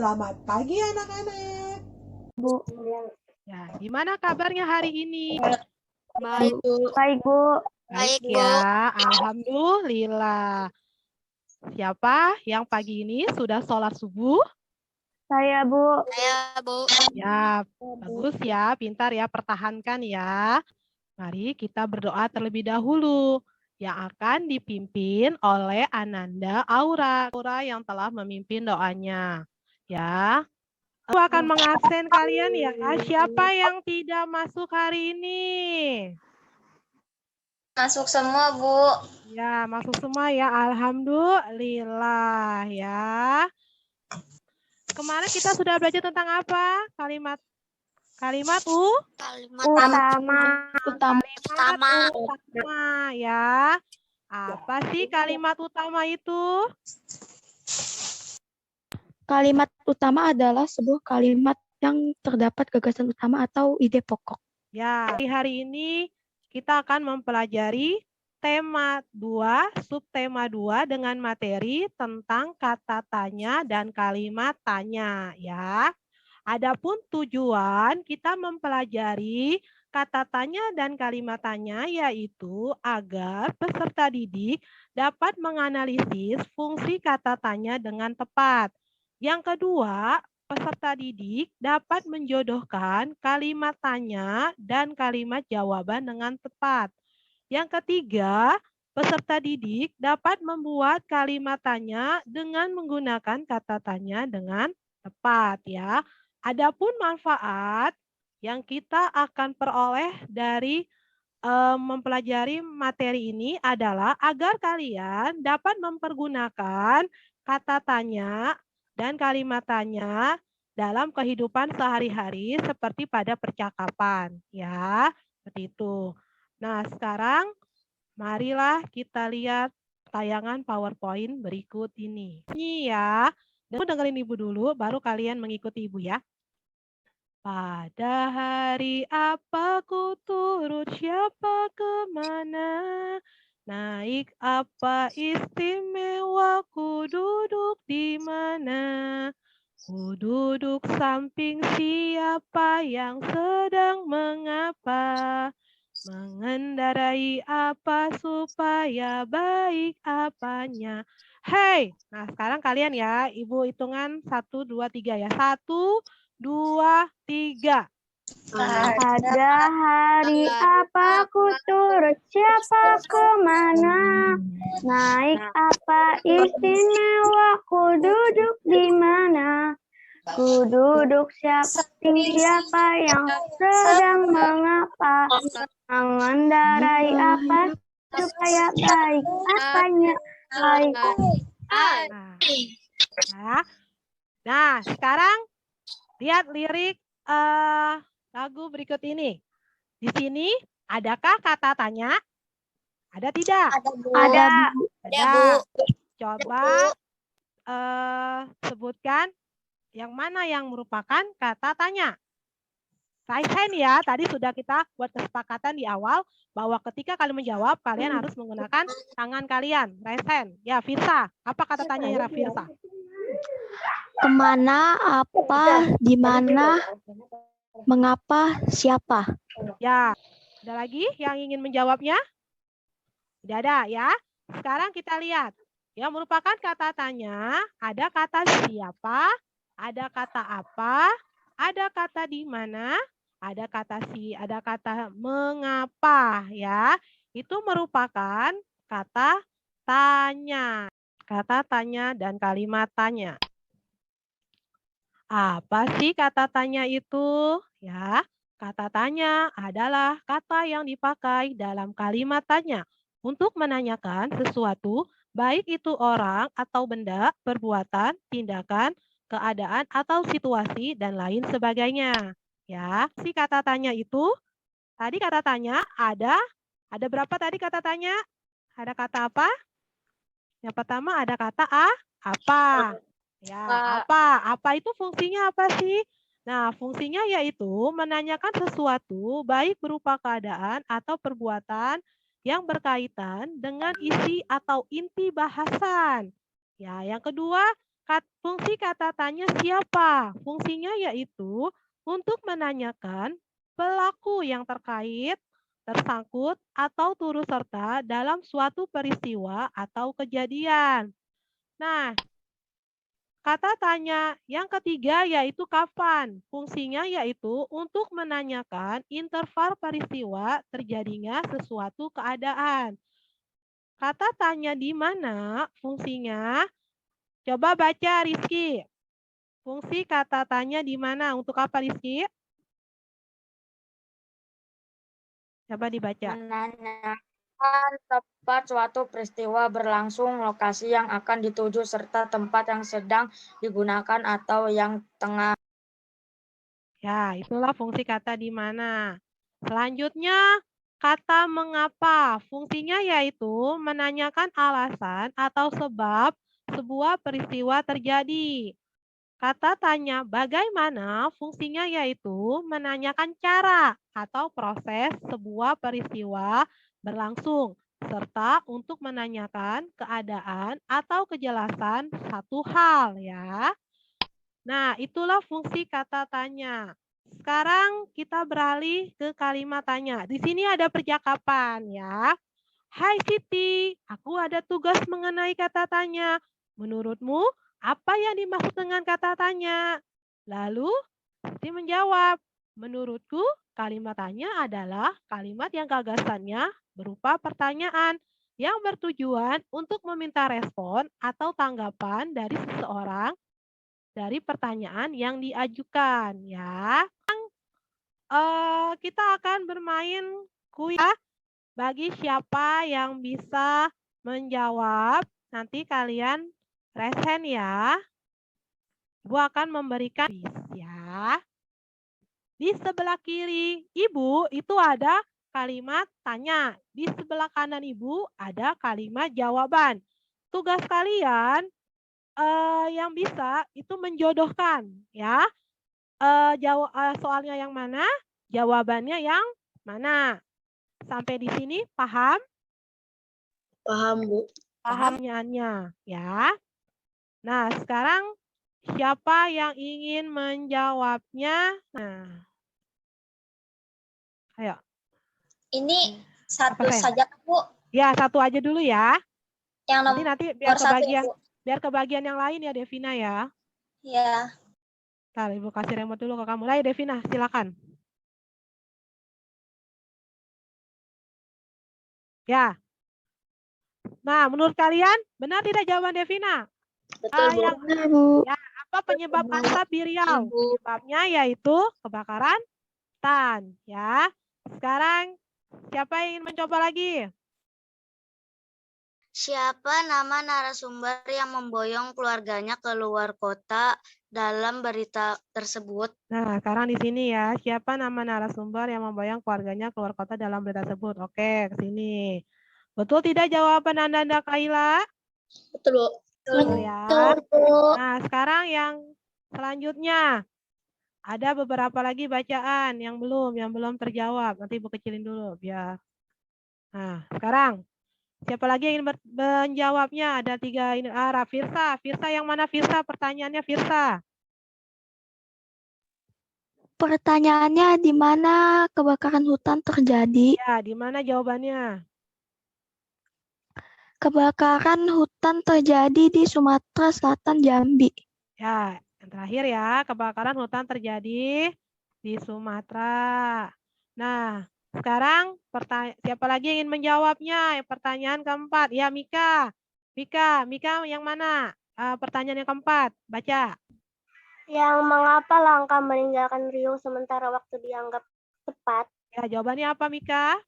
Selamat pagi anak-anak. Bu. Ya, gimana kabarnya hari ini? Baik, Bu. Baik, Bu. Baik ya, alhamdulillah. Siapa yang pagi ini sudah sholat subuh? Saya, Bu. Ya, bagus ya, pintar ya, pertahankan ya. Mari kita berdoa terlebih dahulu yang akan dipimpin oleh Ananda Aura yang telah memimpin doanya. Ya, aku akan mengabsen kalian ya. Siapa yang tidak masuk hari ini? Masuk semua, Bu. Ya, masuk semua ya. Alhamdulillah ya. Kemarin kita sudah belajar tentang apa? Kalimat utama ya. Apa sih kalimat utama itu? Kalimat utama adalah sebuah kalimat yang terdapat gagasan utama atau ide pokok. Ya, hari ini kita akan mempelajari tema 2, subtema 2 dengan materi tentang kata tanya dan kalimat tanya ya. Adapun tujuan kita mempelajari kata tanya dan kalimat tanya yaitu agar peserta didik dapat menganalisis fungsi kata tanya dengan tepat. Yang kedua, peserta didik dapat menjodohkan kalimat tanya dan kalimat jawaban dengan tepat. Yang ketiga, peserta didik dapat membuat kalimat tanya dengan menggunakan kata tanya dengan tepat ya. Adapun manfaat yang kita akan peroleh dari mempelajari materi ini adalah agar kalian dapat mempergunakan kata tanya dan kalimat tanya dalam kehidupan sehari-hari seperti pada percakapan ya, seperti itu. Nah, sekarang marilah kita lihat tayangan PowerPoint berikut ini. Ini ya, dengerin Ibu dulu, baru kalian mengikuti Ibu ya. Pada hari apa ku turut siapa kemana, naik apa istimewa ku duduk di mana, ku duduk samping siapa yang sedang mengapa, mengendarai apa supaya baik apanya. Hey, nah sekarang kalian ya, Ibu hitungan 1, 2, 3 ya. 1, 2, 3. Pada hari apa ku turut siapa kemana, naik apa istimewa ku duduk di mana, ku duduk siapa yang sedang mengapa, mengendarai apa supaya baik apanya, baik. Nah, sekarang lihat lirik lagu berikut ini. Di sini adakah kata tanya? Ada tidak? Ada. Bu. Coba sebutkan yang mana yang merupakan kata tanya. Raise hand ya. Tadi sudah kita buat kesepakatan di awal bahwa ketika kalian menjawab, kalian harus menggunakan tangan kalian. Raise hand. Ya, Firsa. Apa kata tanya ya, Firsa? Kemana, apa, di mana, mengapa, siapa. Ya, ada lagi yang ingin menjawabnya? Tidak ada ya. Sekarang kita lihat. Yang merupakan kata tanya, ada kata siapa, ada kata apa, ada kata di mana, ada kata mengapa ya. Itu merupakan kata tanya. Kata tanya dan kalimat tanya. Apa sih kata tanya itu? Ya, kata tanya adalah kata yang dipakai dalam kalimat tanya untuk menanyakan sesuatu, baik itu orang atau benda, perbuatan, tindakan, keadaan atau situasi dan lain sebagainya. Ya, si kata tanya itu tadi kata tanya ada berapa tadi kata tanya? Ada kata apa? Yang pertama ada kata apa. Ya, apa itu fungsinya apa sih? Nah, fungsinya yaitu menanyakan sesuatu baik berupa keadaan atau perbuatan yang berkaitan dengan isi atau inti bahasan. Ya, yang kedua, Fungsi kata tanya siapa? Fungsinya yaitu untuk menanyakan pelaku yang terkait, tersangkut, atau turut serta dalam suatu peristiwa atau kejadian. Nah, kata tanya yang ketiga yaitu kapan. Fungsinya yaitu untuk menanyakan interval peristiwa terjadinya sesuatu keadaan. Kata tanya di mana fungsinya? Coba baca Rizky. Fungsi kata tanya di mana? Untuk apa Rizky? Coba dibaca. Menanyakan tepat suatu peristiwa berlangsung, lokasi yang akan dituju, serta tempat yang sedang digunakan atau yang tengah. Ya, itulah fungsi kata di mana. Selanjutnya, kata mengapa. Fungsinya yaitu menanyakan alasan atau sebab sebuah peristiwa terjadi. Kata tanya bagaimana fungsinya yaitu menanyakan cara atau proses sebuah peristiwa berlangsung serta untuk menanyakan keadaan atau kejelasan satu hal ya. Nah, itulah fungsi kata tanya. Sekarang kita beralih ke kalimat tanya. Di sini ada percakapan ya. Hai Siti, aku ada tugas mengenai kata tanya. Menurutmu, apa yang dimaksud dengan kata tanya? Lalu, Siti menjawab, menurutku kalimat tanya adalah kalimat yang gagasannya berupa pertanyaan yang bertujuan untuk meminta respon atau tanggapan dari seseorang dari pertanyaan yang diajukan ya. Kita akan bermain kuis bagi siapa yang bisa menjawab. Nanti kalian raise hand ya. Ibu akan memberikan kuis ya. Di sebelah kiri Ibu itu ada kalimat tanya. Di sebelah kanan Ibu ada kalimat jawaban. Tugas kalian yang bisa itu menjodohkan ya. Soalnya yang mana, jawabannya yang mana. Sampai di sini paham? Paham, Bu. Paham pertanyaannya ya. Nah, sekarang siapa yang ingin menjawabnya? Nah, ayo. Ini satu Apa, saja, Bu. Ya, satu aja dulu ya. Yang Nanti nomor satu ya, Bu. biar kebagian yang lain ya, Devina ya. Ya. Ntar Ibu kasih remote dulu ke kamu. Ayo Devina, silakan. Ya. Nah, menurut kalian benar tidak jawaban Devina? Betul, Bu. Benar, Bu. Ya, apa penyebab asap di Riau? Penyebabnya yaitu kebakaran hutan. Ya. Sekarang siapa yang ingin mencoba lagi? Siapa nama narasumber yang memboyong keluarganya ke luar kota dalam berita tersebut? Nah, sekarang di sini ya. Siapa nama narasumber yang memboyong keluarganya keluar kota dalam berita tersebut? Oke, ke sini. Betul tidak jawaban Anda, Kaila? Betul, Bu. Betul ya. Bu. Nah, sekarang yang selanjutnya. Ada beberapa lagi bacaan yang belum terjawab. Nanti Ibu kecilin dulu biar. Nah, sekarang siapa lagi yang ingin menjawabnya? Ada 3 ini. Firsa. Firsa yang mana Firsa? Pertanyaannya Firsa. Pertanyaannya di mana kebakaran hutan terjadi? Ya, di mana jawabannya? Kebakaran hutan terjadi di Sumatera Selatan, Jambi. Ya, yang terakhir ya, kebakaran hutan terjadi di Sumatera. Nah, sekarang siapa lagi yang ingin menjawabnya? Pertanyaan keempat. Ya, Mika. Mika yang mana? Pertanyaan yang keempat. Baca. Yang mengapa langkah meninggalkan Riau sementara waktu dianggap tepat? Ya, jawabannya apa, Mika?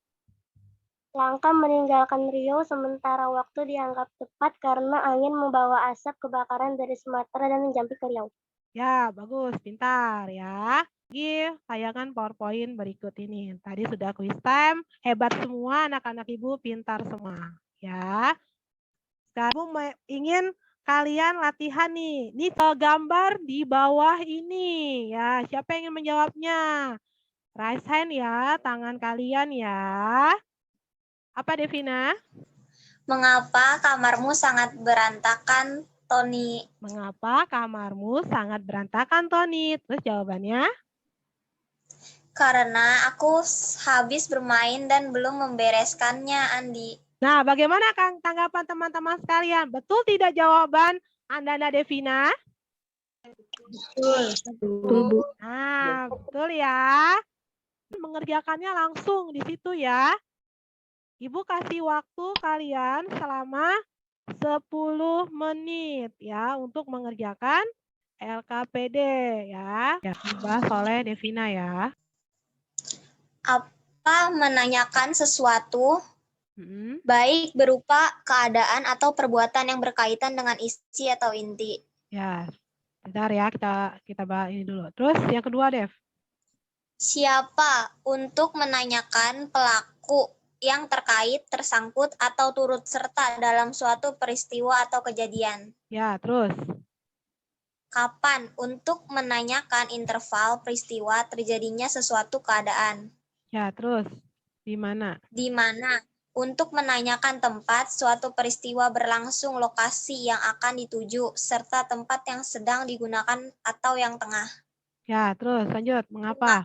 Langkah meninggalkan Riau sementara waktu dianggap tepat karena angin membawa asap kebakaran dari Sumatera dan Jambi ke Riau. Ya, bagus, pintar ya. Lagi tayangan PowerPoint berikut ini. Tadi sudah quiz time, hebat semua anak-anak Ibu, pintar semua. Ya. Sekarang Ibu ingin kalian latihan nih. Ini gambar di bawah ini. Ya, siapa yang ingin menjawabnya? Raise hand ya, tangan kalian ya. Apa Devina? Mengapa kamarmu sangat berantakan Tony. Mengapa kamarmu sangat berantakan, Tony? Terus jawabannya? Karena aku habis bermain dan belum membereskannya, Andi. Nah, bagaimana Kang tanggapan teman-teman sekalian? Betul tidak jawaban Andana Devina? Betul, Bu. Nah, betul ya. Mengerjakannya langsung di situ ya. Ibu kasih waktu kalian selama 10 menit ya untuk mengerjakan LKPD ya. Ya, dibahas oleh Devina ya. Apa menanyakan sesuatu Hmm. baik berupa keadaan atau perbuatan yang berkaitan dengan isi atau inti. Ya, bentar ya kita bahas ini dulu. Terus yang kedua, Dev. Siapa untuk menanyakan pelaku yang terkait, tersangkut, atau turut serta dalam suatu peristiwa atau kejadian. Ya, terus. Kapan untuk menanyakan interval peristiwa terjadinya sesuatu keadaan. Ya, terus. Di mana? Di mana untuk menanyakan tempat suatu peristiwa berlangsung, lokasi yang akan dituju, serta tempat yang sedang digunakan atau yang tengah. Ya, terus lanjut. Mengapa?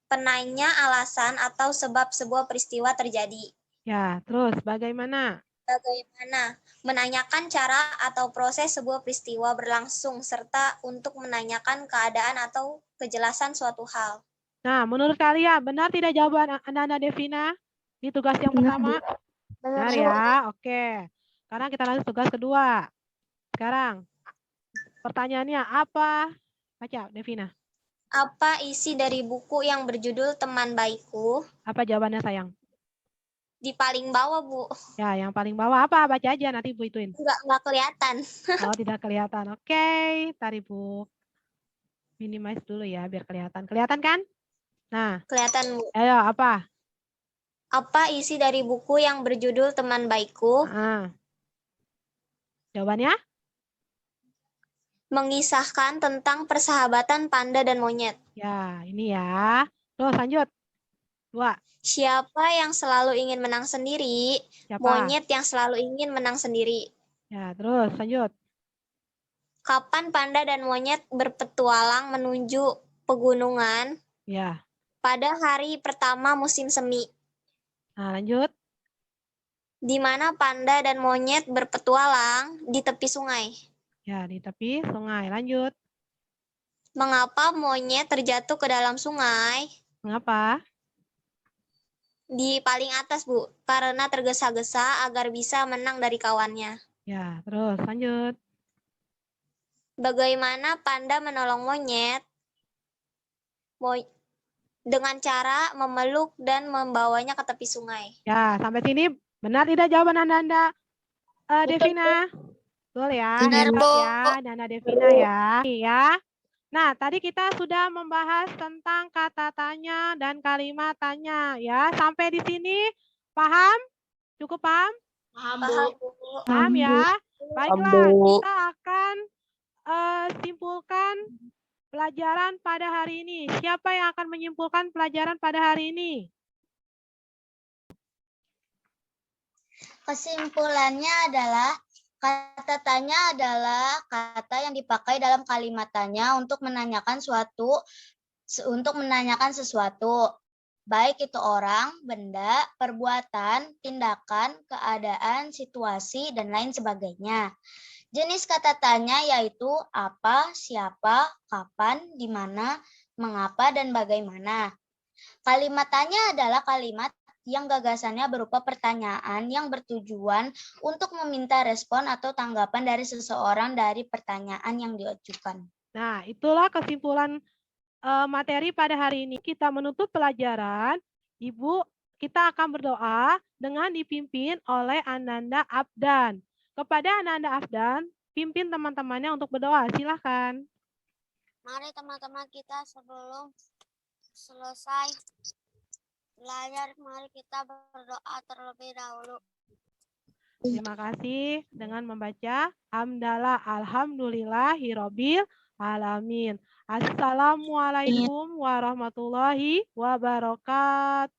Penanya alasan atau sebab sebuah peristiwa terjadi. Ya, terus bagaimana? Bagaimana menanyakan cara atau proses sebuah peristiwa berlangsung, serta untuk menanyakan keadaan atau kejelasan suatu hal. Nah, menurut kalian benar tidak jawaban Anda Devina di tugas yang Benar, pertama? Benar ya, oke. Sekarang kita lanjut tugas kedua. Sekarang pertanyaannya apa? Baca, Devina. Apa isi dari buku yang berjudul Teman Baikku? Apa jawabannya sayang? Di paling bawah, Bu. Ya, yang paling bawah apa? Baca aja nanti Bu ituin. Nggak kelihatan. Oh, tidak kelihatan. Oke, tadi Bu. Minimize dulu ya biar kelihatan. Kelihatan kan? Nah, Kelihatan, Bu. ayo apa? Apa isi dari buku yang berjudul Teman Baikku? Jawabannya? Mengisahkan tentang persahabatan panda dan monyet. Ya, ini ya. Terus lanjut. 2. Siapa yang selalu ingin menang sendiri? Siapa? Monyet yang selalu ingin menang sendiri. Ya, terus lanjut. Kapan panda dan monyet berpetualang menuju pegunungan? Ya. Pada hari pertama musim semi. Nah, lanjut. Di mana panda dan monyet berpetualang? Di tepi sungai. Ya, di tepi sungai. Lanjut. Mengapa monyet terjatuh ke dalam sungai? Mengapa? Di paling atas, Bu. Karena tergesa-gesa agar bisa menang dari kawannya. Ya, terus lanjut. Bagaimana panda menolong monyet? Dengan cara memeluk dan membawanya ke tepi sungai. Ya, sampai sini benar tidak jawaban Anda, Devina? Betul ya? Benar, Hebat Bu. ya, Nana Devina ya. Iya. Nah, tadi kita sudah membahas tentang kata tanya dan kalimat tanya ya. Sampai di sini paham? Cukup paham? Paham, Bu. Paham ya? Baiklah, kita akan simpulkan pelajaran pada hari ini. Siapa yang akan menyimpulkan pelajaran pada hari ini? Kesimpulannya adalah kata tanya adalah kata yang dipakai dalam kalimat tanya untuk menanyakan sesuatu, baik itu orang, benda, perbuatan, tindakan, keadaan, situasi, dan lain sebagainya. Jenis kata tanya yaitu apa, siapa, kapan, di mana, mengapa, dan bagaimana. Kalimat tanya adalah kalimat yang gagasannya berupa pertanyaan yang bertujuan untuk meminta respon atau tanggapan dari seseorang dari pertanyaan yang diajukan. Nah, itulah kesimpulan materi pada hari ini. Kita menutup pelajaran. Ibu, kita akan berdoa dengan dipimpin oleh Ananda Afdan. Kepada Ananda Afdan, pimpin teman-temannya untuk berdoa. Silahkan. Mari teman-teman kita sebelum selesai belajar, mari kita berdoa terlebih dahulu. Terima kasih dengan membaca Hamdalah Alhamdulillahirobbil alamin. Assalamualaikum warahmatullahi wabarakatuh.